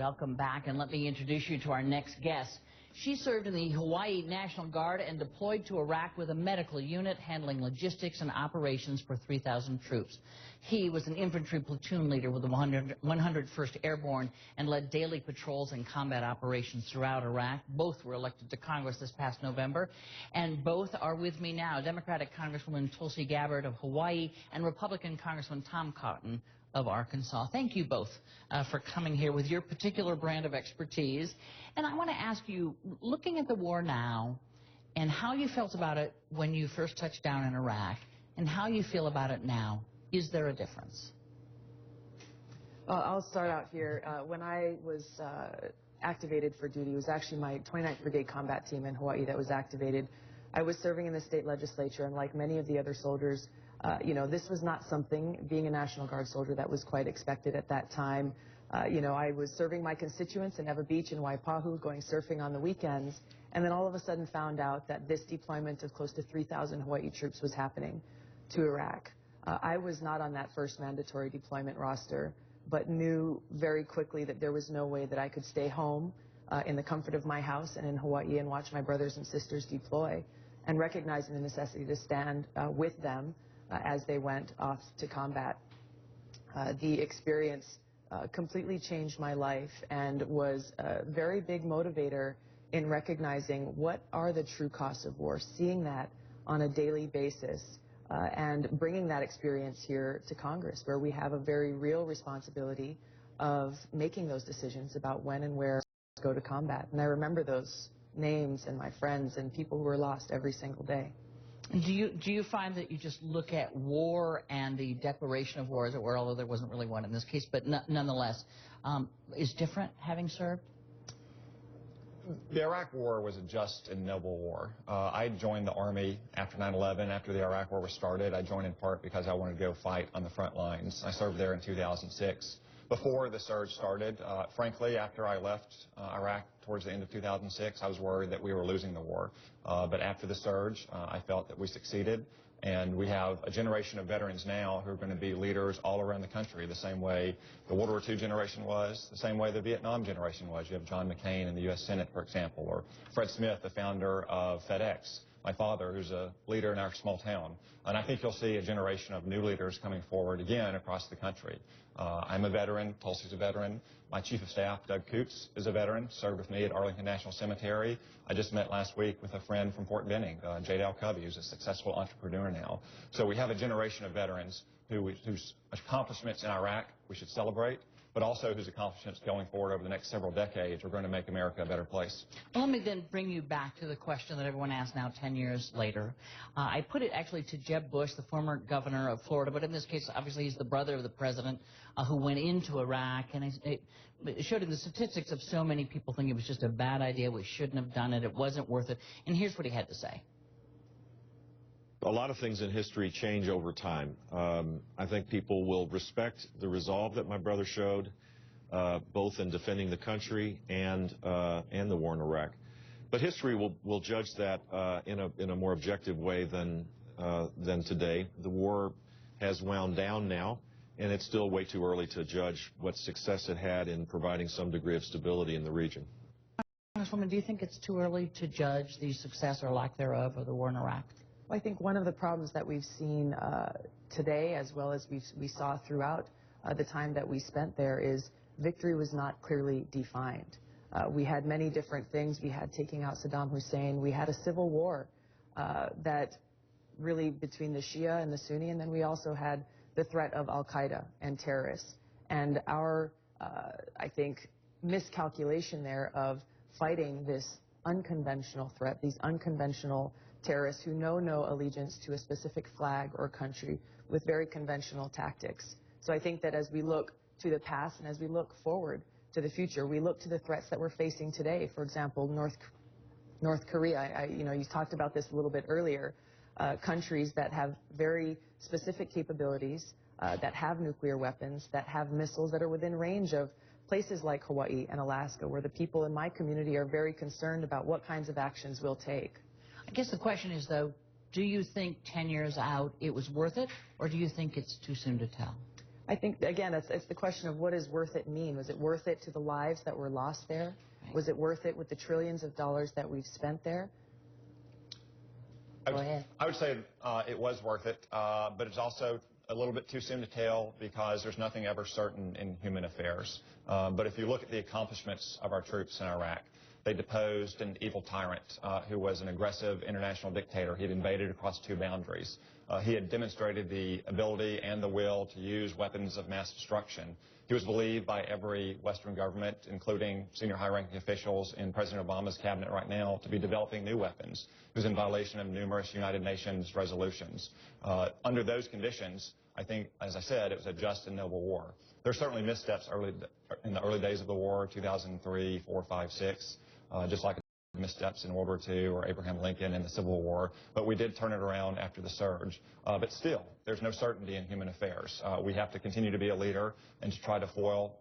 Welcome back, and let me introduce you to our next guest. She served in the Hawaii National Guard and deployed to Iraq with a medical unit handling logistics and operations for 3,000 troops. He was an infantry platoon leader with the 101st Airborne and led daily patrols and combat operations throughout Iraq. Both were elected to Congress this past November, and both are with me now. Democratic Congresswoman Tulsi Gabbard of Hawaii and Republican Congressman Tom Cotton of Arkansas. Thank you both for coming here with your particular brand of expertise. And I want to ask you, looking at the war now and how you felt about it when you first touched down in Iraq and how you feel about it now, is there a difference? Well, I'll start out here. When I was activated for duty, it was actually my 29th Brigade Combat Team in Hawaii that was activated. I was serving in the state legislature, and like many of the other soldiers, this was not something, being a National Guard soldier, that was quite expected at that time. I was serving my constituents in Ewa Beach and Waipahu, going surfing on the weekends, and then all of a sudden found out that this deployment of close to 3,000 Hawaii troops was happening to Iraq. I was not on that first mandatory deployment roster, but knew very quickly that there was no way that I could stay home in the comfort of my house and in Hawaii and watch my brothers and sisters deploy, and recognizing the necessity to stand with them as they went off to combat. The experience completely changed my life and was a very big motivator in recognizing what are the true costs of war, seeing that on a daily basis, and bringing that experience here to Congress, where we have a very real responsibility of making those decisions about when and where to go to combat. And I remember those names and my friends and people who were lost every single day. Do you find that you just look at war and the declaration of war, as it were, although there wasn't really one in this case, but nonetheless, is different having served? The Iraq War was a just and noble war. I joined the Army after 9/11, after the Iraq War was started. I joined in part because I wanted to go fight on the front lines. I served there in 2006. Before the surge started, frankly, after I left Iraq towards the end of 2006, I was worried that we were losing the war. But after the surge, I felt that we succeeded, and we have a generation of veterans now who are going to be leaders all around the country, the same way the World War II generation was, the same way the Vietnam generation was. You have John McCain in the U.S. Senate, for example, or Fred Smith, the founder of FedEx, my father, who's a leader in our small town. And I think you'll see a generation of new leaders coming forward again across the country. I'm a veteran. Tulsi's a veteran. My chief of staff, Doug Coots, is a veteran, served with me at Arlington National Cemetery. I just met last week with a friend from Fort Benning, Jade Alcovey, who's a successful entrepreneur now. So we have a generation of veterans whose accomplishments in Iraq we should celebrate, but also whose accomplishments going forward over the next several decades are going to make America a better place. Well, let me then bring you back to the question that everyone asks now 10 years later. I put it actually to Jeb Bush, the former governor of Florida, but in this case, obviously, he's the brother of the president who went into Iraq, and it showed him the statistics of so many people thinking it was just a bad idea, we shouldn't have done it, it wasn't worth it, and here's what he had to say. A lot of things in history change over time. I think people will respect the resolve that my brother showed, both in defending the country and the war in Iraq. But history will judge that in a more objective way than today. The war has wound down now, and it's still way too early to judge what success it had in providing some degree of stability in the region. Congresswoman, do you think it's too early to judge the success or lack thereof of the war in Iraq? I think one of the problems that we've seen today, as well as we saw throughout the time that we spent there, is victory was not clearly defined. We had many different things. We had taking out Saddam Hussein. We had a civil war that really between the Shia and the Sunni, and then we also had the threat of al-Qaeda and terrorists. And our, I think, miscalculation there of fighting this unconventional threat, these unconventional terrorists who know no allegiance to a specific flag or country with very conventional tactics. So I think that as we look to the past and as we look forward to the future, we look to the threats that we're facing today. For example, North Korea, you talked about this a little bit earlier, countries that have very specific capabilities, that have nuclear weapons, that have missiles that are within range of places like Hawaii and Alaska, where the people in my community are very concerned about what kinds of actions we'll take. I guess the question is, though, do you think 10 years out it was worth it, or do you think it's too soon to tell? I think, again, it's the question of what does worth it mean? Was it worth it to the lives that were lost there? Right. Was it worth it with the trillions of dollars that we've spent there? Go ahead. I would say it was worth it, but it's also a little bit too soon to tell because there's nothing ever certain in human affairs. But if you look at the accomplishments of our troops in Iraq, they deposed an evil tyrant who was an aggressive international dictator. He had invaded across two boundaries. He had demonstrated the ability and the will to use weapons of mass destruction. He was believed by every Western government, including senior high-ranking officials in President Obama's cabinet right now, to be developing new weapons. He was in violation of numerous United Nations resolutions. Under those conditions, I think, as I said, it was a just and noble war. There are certainly missteps in the early days of the war, 2003, 4, 5, 6, just like missteps in World War II or Abraham Lincoln in the Civil War, but we did turn it around after the surge. But still, there's no certainty in human affairs. We have to continue to be a leader and to try to foil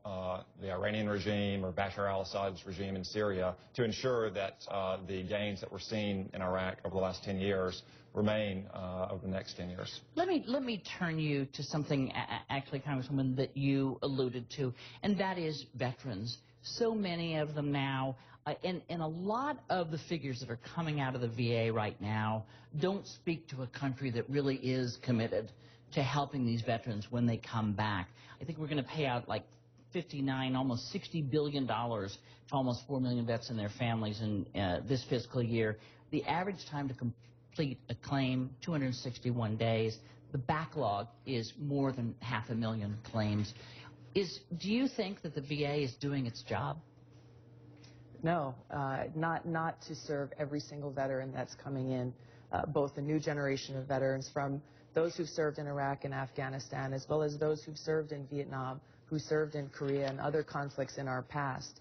the Iranian regime or Bashar al-Assad's regime in Syria to ensure that the gains that we're seeing in Iraq over the last 10 years remain over the next 10 years. Let me turn you to something, actually, Congresswoman, that you alluded to, and that is veterans. So many of them now, and a lot of the figures that are coming out of the VA right now don't speak to a country that really is committed to helping these veterans when they come back. I think we're going to pay out like 59, almost $60 billion to almost 4 million vets and their families in this fiscal year. The average time to complete a claim, 261 days. The backlog is more than 500,000 claims. Do you think that the VA is doing its job? No, not to serve every single veteran that's coming in, both the new generation of veterans from those who've served in Iraq and Afghanistan, as well as those who've served in Vietnam, who served in Korea and other conflicts in our past.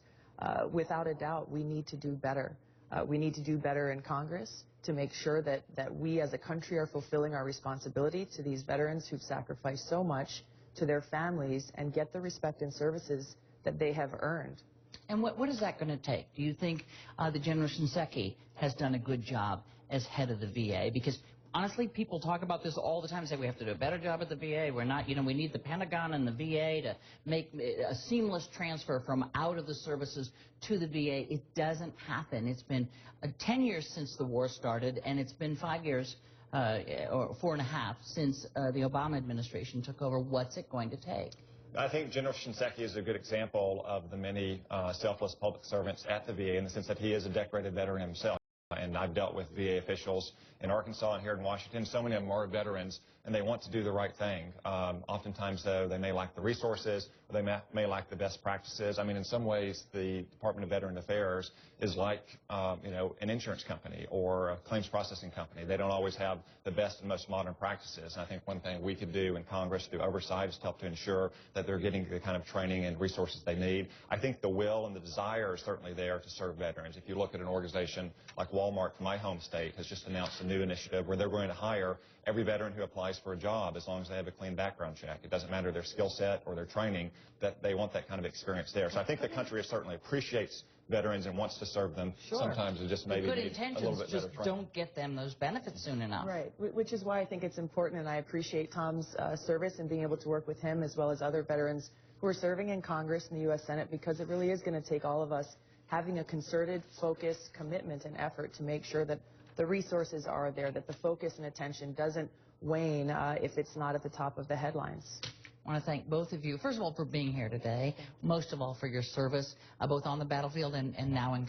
Without a doubt, we need to do better. We need to do better in Congress to make sure that we as a country are fulfilling our responsibility to these veterans who've sacrificed so much, to their families, and get the respect and services that they have earned. And what is that going to take? Do you think the General Shinseki has done a good job as head of the VA? Because honestly, people talk about this all the time, say we have to do a better job at the VA. We're not, we need the Pentagon and the VA to make a seamless transfer from out of the services to the VA. It doesn't happen. It's been 10 years since the war started, and it's been 5 years or 4.5 since the Obama administration took over. What's it going to take? I think General Shinseki is a good example of the many selfless public servants at the VA in the sense that he is a decorated veteran himself. And I've dealt with VA officials in Arkansas and here in Washington. So many of them are veterans, and they want to do the right thing. Oftentimes, though, they may lack the resources, or they may lack the best practices. I mean, in some ways, the Department of Veteran Affairs is like, an insurance company or a claims processing company. They don't always have the best and most modern practices. And I think one thing we could do in Congress through oversight is to help to ensure that they're getting the kind of training and resources they need. I think the will and the desire is certainly there to serve veterans. If you look at an organization like Walmart, my home state, has just announced a new initiative where they're going to hire every veteran who applies for a job as long as they have a clean background check. It doesn't matter their skill set or their training, that they want that kind of experience there. So I think the country certainly appreciates veterans and wants to serve them. Sure. Sometimes it just maybe good needs a little bit intentions better just don't get them those benefits soon enough. Right, which is why I think it's important, and I appreciate Tom's service and being able to work with him as well as other veterans who are serving in Congress and the U.S. Senate, because it really is going to take all of us having a concerted focus, commitment, and effort to make sure that the resources are there, that the focus and attention doesn't wane if it's not at the top of the headlines. I want to thank both of you, first of all, for being here today, most of all for your service, both on the battlefield and now in